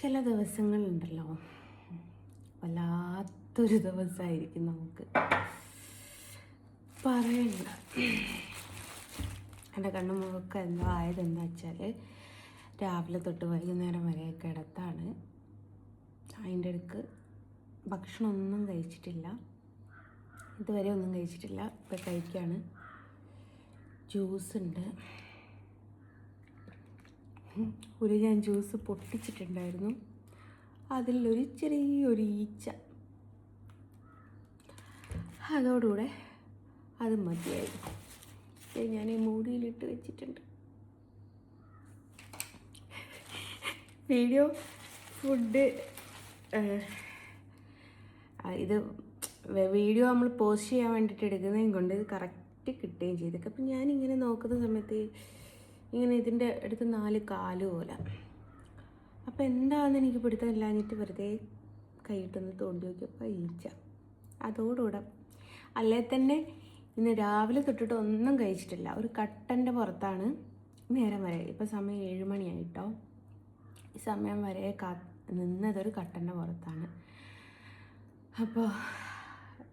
ചില ദിവസങ്ങളുണ്ടല്ലോ, വല്ലാത്തൊരു ദിവസമായിരിക്കും നമുക്ക്, പറയണ്ട. എൻ്റെ കണ്ണു മുഖമൊക്കെ എന്തോ ആയതെന്താ വെച്ചാൽ രാവിലെ തൊട്ട് വൈകുന്നേരം വരെ കിടത്താണ്. അതിൻ്റെ ഇടയ്ക്ക് ഭക്ഷണമൊന്നും കഴിച്ചിട്ടില്ല, ഇതുവരെ ഒന്നും കഴിച്ചിട്ടില്ല. ഇപ്പം കഴിക്കുകയാണ്. ജ്യൂസ് ഉണ്ട്. ഞാൻ ജ്യൂസ് പൊട്ടിച്ചിട്ടുണ്ടായിരുന്നു, അതിലൊരു ചെറിയൊരു ഈച്ച, അതോടുകൂടെ അത് മതിയായി. ഞാൻ ഈ മൂടിയിലിട്ട് വെച്ചിട്ടുണ്ട്. ഫുഡ് ഇത് വീഡിയോ നമ്മൾ പോസ്റ്റ് ചെയ്യാൻ വേണ്ടിയിട്ട് എടുക്കുന്നതും കൊണ്ട് ഇത് കറക്റ്റ് കിട്ടുകയും ചെയ്തൊക്കെ. അപ്പം ഞാനിങ്ങനെ നോക്കുന്ന സമയത്ത് ഇങ്ങനെ ഇതിൻ്റെ അടുത്ത് 4 കാല് പോലെ. അപ്പോൾ എന്താണെന്ന് എനിക്ക് പിടുത്തമില്ലാഞ്ഞിട്ട് വെറുതെ കൈയിട്ടൊന്ന് തോണ്ടി നോക്കിയപ്പോൾ ഈച്ച. അതോടുകൂടെ അല്ലേ തന്നെ ഇന്ന് രാവിലെ തൊട്ടിട്ട് ഒന്നും കഴിച്ചിട്ടില്ല. ഒരു കട്ടൻ്റെ പുറത്താണ് നേരം വരെ. ഇപ്പോൾ സമയം 7 മണിയായിട്ടോ. ഈ സമയം വരെ നിന്നതൊരു കട്ടൻ്റെ പുറത്താണ്. അപ്പോൾ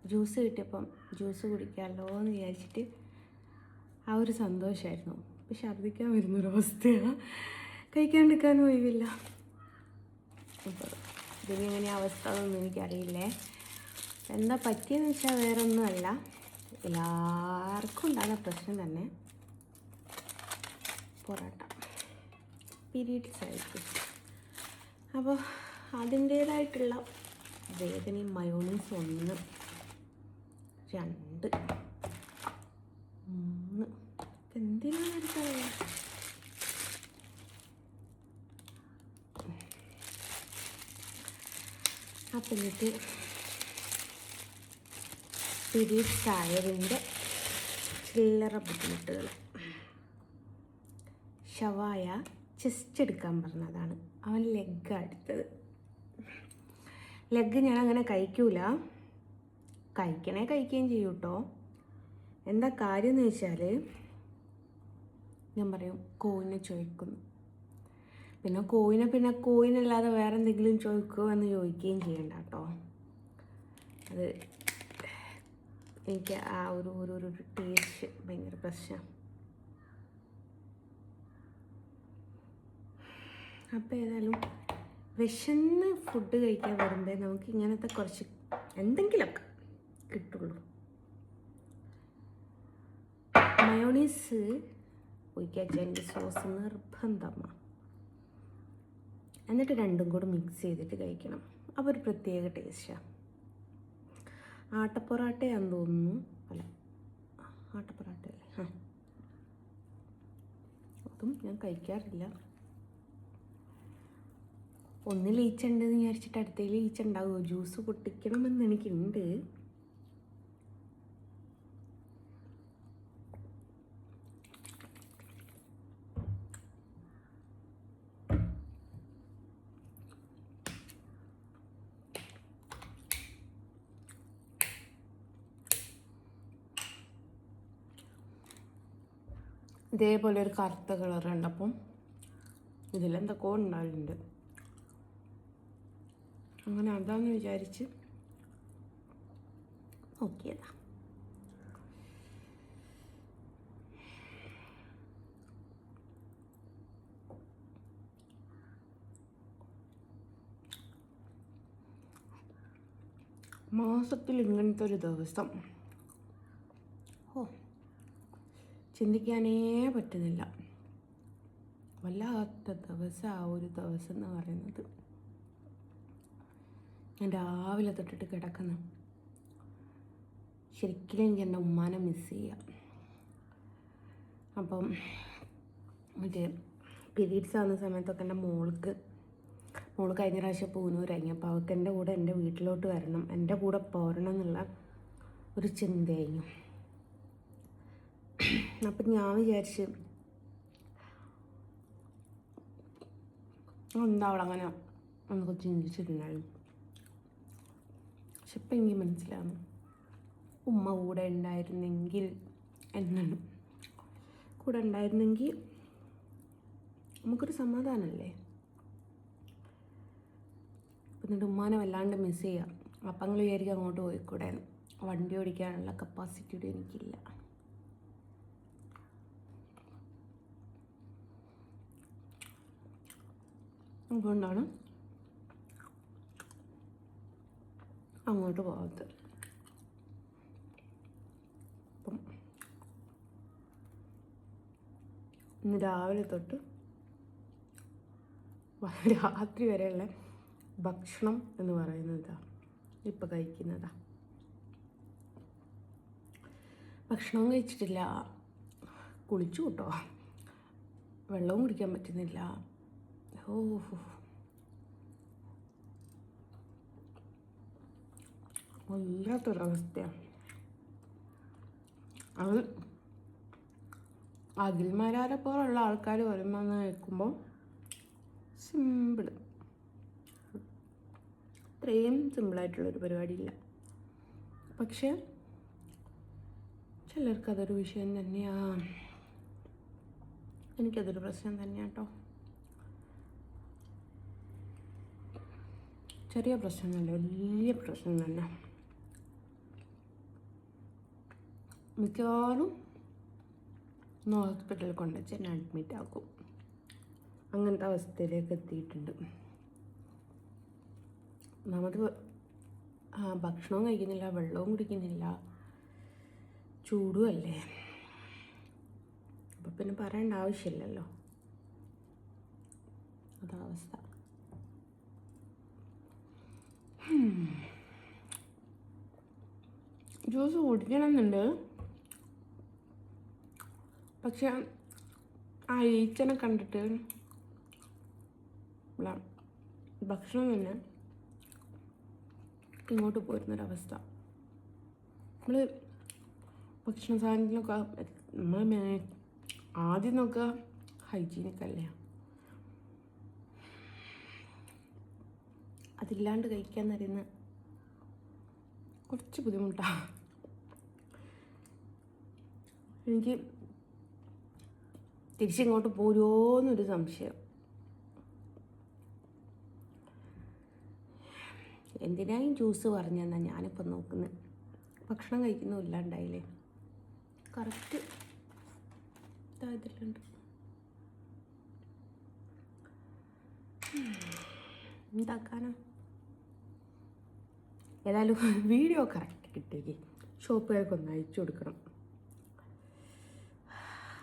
ജ്യൂസ് കിട്ടിയപ്പം ജ്യൂസ് കുടിക്കാമല്ലോ എന്ന് വിചാരിച്ചിട്ട് ആ ഒരു സന്തോഷമായിരുന്നു. അപ്പോൾ ഛർദ്ദിക്കാൻ വരുന്നൊരവസ്ഥയാണ്, കഴിക്കാണ്ടിരിക്കാനും ഒഴിവില്ല. അപ്പോൾ ഇതിനെങ്ങനെ അവസ്ഥ എന്നൊന്നും എനിക്കറിയില്ലേ. എന്താ പറ്റിയെന്ന് വെച്ചാൽ വേറെ ഒന്നുമല്ല, എല്ലാവർക്കും ഉണ്ടാകുന്ന പ്രശ്നം തന്നെ, പൊറോട്ട പീരീഡ്സ് ആയിരിക്കും. അപ്പോൾ അതിൻ്റേതായിട്ടുള്ള വേദനയും മയോണീസ് 1 2 3 എന്തിനാണ് എടുത്തത്? അപ്പം എന്നിട്ട് പീരീഡ്സ് ആയതിൻ്റെ ചില്ലറ ബുദ്ധിമുട്ടുകൾ. ഷവായ ചെസ്റ്റ് എടുക്കാൻ പറഞ്ഞതാണ്, അവൻ ലെഗാണ് എടുത്തത്. ലെഗ് ഞാൻ അങ്ങനെ കഴിക്കൂല, കഴിക്കുകയും ചെയ്യും കേട്ടോ. എന്താ കാര്യം എന്ന് വെച്ചാൽ ഞാൻ പറയും കോഴിനെ ചോദിക്കുന്നു, പിന്നെ കോഴിനല്ലാതെ വേറെ എന്തെങ്കിലും ചോദിക്കുമോ എന്ന് ചോദിക്കുകയും ചെയ്യണ്ട കേട്ടോ. അത് എനിക്ക് ആ ഒരു ടേസ്റ്റ് ഭയങ്കര പ്രശ്നം. അപ്പോൾ ഏതായാലും വിശന്ന് ഫുഡ് കഴിക്കാൻ വരുമ്പോൾ നമുക്ക് ഇങ്ങനത്തെ കുറച്ച് എന്തെങ്കിലുമൊക്കെ കിട്ടുള്ളൂ. മയോണീസ് ഒഴിക്കാച്ചാൽ സോസ് നിർബന്ധമാണ്. എന്നിട്ട് രണ്ടും കൂടെ മിക്സ് ചെയ്തിട്ട് കഴിക്കണം. അപ്പോൾ ഒരു പ്രത്യേക ടേസ്റ്റാണ്. ആട്ടപ്പൊറാട്ടയാണെന്ന് തോന്നുന്നു. അല്ല, ആട്ടപ്പൊറാട്ടയല്ലേ? അതും ഞാൻ കഴിക്കാറില്ല. ഒന്നിൽ ഈച്ച ഉണ്ടെന്ന് വിചാരിച്ചിട്ട് അടുത്തതിൽ ഈച്ച ഉണ്ടാവുമോ? ജ്യൂസ് പൊട്ടിക്കണമെന്ന് എനിക്കുണ്ട്. ഇതേപോലെ ഒരു കറുത്ത കളർ കണ്ടപ്പം ഇതിലെന്തൊക്കെ ഉണ്ടായിട്ടുണ്ട്. അങ്ങനെ അതാന്ന് വിചാരിച്ച് നോക്കിയതാ. മാസത്തിൽ ഇങ്ങനത്തെ ഒരു ദിവസം ചിന്തിക്കാനേ പറ്റുന്നില്ല. വല്ലാത്ത ദിവസം ആ ഒരു ദിവസം എന്ന് പറയുന്നത്. ഞാൻ രാവിലെ തൊട്ടിട്ട് കിടക്കുന്നു. ശരിക്കും എനിക്ക് എൻ്റെ ഉമ്മാനെ മിസ് ചെയ്യാം. അപ്പം മറ്റേ പീരീഡ്സ് ആവുന്ന സമയത്തൊക്കെ എൻ്റെ മോള് കഴിഞ്ഞ പ്രാവശ്യം പൂനൂരായി. അപ്പോൾ അവൾക്ക് എൻ്റെ കൂടെ എൻ്റെ വീട്ടിലോട്ട് വരണം, എൻ്റെ കൂടെ പോരണം എന്നുള്ള ഒരു ചിന്തയായിരുന്നു. അപ്പം ഞാൻ വിചാരിച്ച് എന്താ അവളങ്ങനെ എന്നൊക്കെ ചിന്തിച്ചിട്ടുണ്ടായിരുന്നു. പക്ഷെ ഇപ്പം എനിക്ക് മനസ്സിലാവുന്നു, ഉമ്മ കൂടെ ഉണ്ടായിരുന്നെങ്കിൽ എന്നാണ്. കൂടെ ഉണ്ടായിരുന്നെങ്കിൽ നമുക്കൊരു സമാധാനമല്ലേ. എന്നിട്ട് ഉമ്മാനെ വല്ലാണ്ട് മിസ് ചെയ്യാം. അപ്പം നിങ്ങൾ വിചാരിക്കും അങ്ങോട്ട് പോയിക്കൂടെ. വണ്ടി ഓടിക്കാനുള്ള കപ്പാസിറ്റിയുടെ എനിക്കില്ല. അതുകൊണ്ടാണ് അങ്ങോട്ട് പോകാത്തത്. അപ്പം ഇന്ന് രാവിലെ തൊട്ട് രാത്രി വരെയുള്ള ഭക്ഷണം എന്ന് പറയുന്നത് ഇതാ, ഇപ്പം കഴിക്കുന്നതാ. ഭക്ഷണവും കഴിച്ചിട്ടില്ല, കുളിച്ചു കൂട്ടോ, വെള്ളവും കുടിക്കാൻ പറ്റുന്നില്ല. ഓ വല്ലാത്തൊരവസ്ഥയാണ്. അത് അഖിൽമാരെ പോലുള്ള ആൾക്കാർ വരുമ്പോൾ കേൾക്കുമ്പോൾ സിമ്പിൾ, അത്രയും സിമ്പിളായിട്ടുള്ളൊരു പരിപാടിയില്ല. പക്ഷെ ചിലർക്കതൊരു വിഷയം തന്നെയാണ്. എനിക്കതൊരു പ്രശ്നം തന്നെയാണ് കേട്ടോ. ചെറിയ പ്രശ്നമല്ല, വലിയ പ്രശ്നം തന്നെ. മിക്കവാറും ഒന്ന് ഹോസ്പിറ്റലിൽ കൊണ്ടുവച്ച് എന്നെ അഡ്മിറ്റ് ആക്കും. അങ്ങനത്തെ അവസ്ഥയിലേക്ക് എത്തിയിട്ടുണ്ട്. നമുക്ക് ഭക്ഷണവും കഴിക്കുന്നില്ല, വെള്ളവും കുടിക്കുന്നില്ല, ചൂടും അല്ലേ. അപ്പം പിന്നെ പറയേണ്ട ആവശ്യമില്ലല്ലോ, അതവസ്ഥ. ജ്യൂസ് കുടിക്കണമെന്നുണ്ട്, പക്ഷെ ആ ഈച്ചനെ കണ്ടിട്ട് ഭക്ഷണം തന്നെ ഇങ്ങോട്ട് പോരുന്നൊരവസ്ഥ. നമ്മൾ ഭക്ഷണ സാധനത്തിനൊക്കെ നമ്മൾ ആദ്യം നോക്കുക ഹൈജീനിക് അല്ലേ, അതില്ലാണ്ട് കഴിക്കാൻ അറിയുന്ന കുറച്ച് ബുദ്ധിമുട്ടാണ്. എനിക്ക് തിരിച്ചിങ്ങോട്ട് പോരുമോയെന്നൊരു സംശയം. എന്തിനായും ജ്യൂസ് പറഞ്ഞു തന്നാൽ ഞാനിപ്പം നോക്കുന്നത്. ഭക്ഷണം കഴിക്കുന്നു ഇല്ലാണ്ടായില്ലേ, കറക്റ്റ് ഇതായതിലുണ്ട്. എന്താക്കാനോ. ഏതായാലും വീഡിയോ കറക്റ്റ് കിട്ടിയേക്ക് ഷോപ്പുകാർക്കൊന്ന് അയച്ചു കൊടുക്കണം.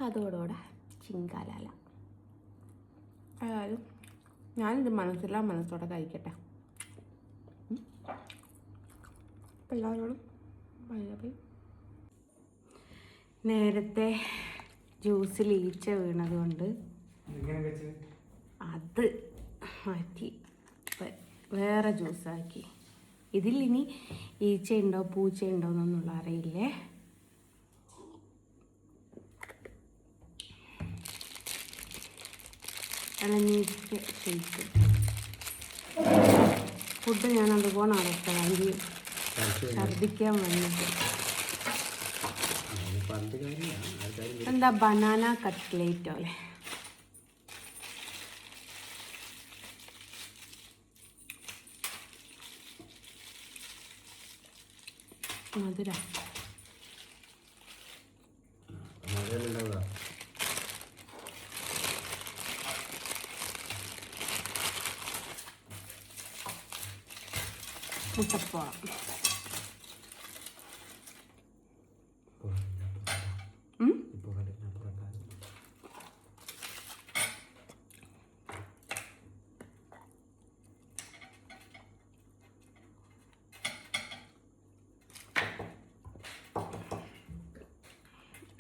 അതോടെ ചിങ്കാലാല. ഏതായാലും ഞാനിത് മനസ്സോടെ കഴിക്കട്ടെ. എല്ലാവരോടും ബൈ. നേരത്തെ ജ്യൂസിൽ ഈച്ച വീണത് കൊണ്ട് അത് മാറ്റി വേറെ ജ്യൂസാക്കി. ഇതിലിനി ഈച്ചയുണ്ടോ പൂച്ചയുണ്ടോ എന്നൊന്നുള്ള അറിയില്ലേ. ഇളനീറ്റ് ഷേക്ക്. ഫുഡ് ഞാൻ അതുപോലെ അടക്കാമെങ്കിൽ ഛർദിക്കാൻ വന്നിട്ട്. എന്താ ബനാന കട്ട്ലേറ്റോ അല്ലേ? മധുര മുട്ടപ്പ.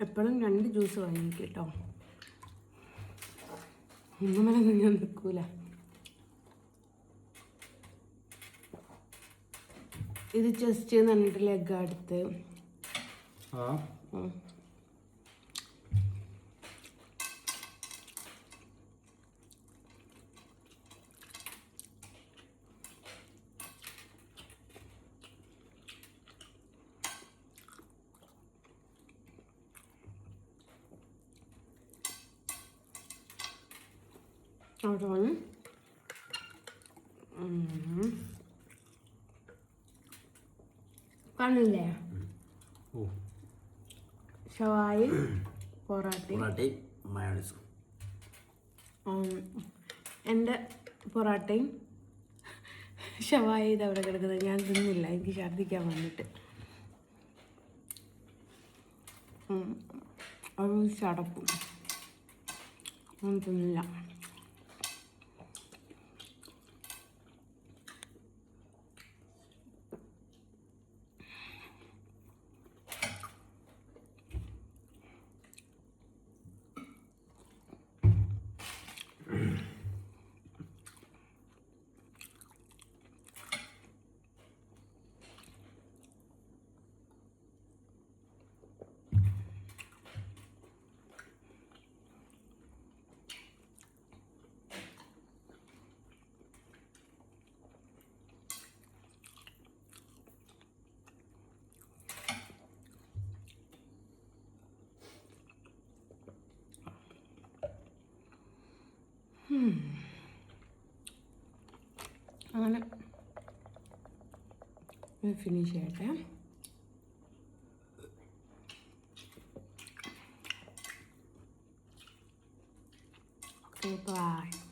എപ്പോഴും 2 ജ്യൂസ് വാങ്ങിക്കും കേട്ടോ. ഒന്നുമലൊന്നും ഞാൻ നിൽക്കൂല. ഇത് ജസ്റ്റ് എന്നിട്ട് ലെഗ് അടുത്ത് അതാണ് കാണില്ലേ? ഓ, ഷവായി പൊറാട്ടയും മയോണൈസും. എൻ്റെ പൊറാട്ടയും ഷവായി ഇത് അവിടെ കിടക്കുന്നത്. ഞാൻ തിന്നില്ല, എനിക്ക് ഛർദ്ദിക്കാൻ വന്നിട്ട്. ഒരു ചടപ്പും ഒന്നും തിന്നില്ല. അങ്ങനെ ഫിനിഷ് ചെയ്യട്ടെ. Okay, by.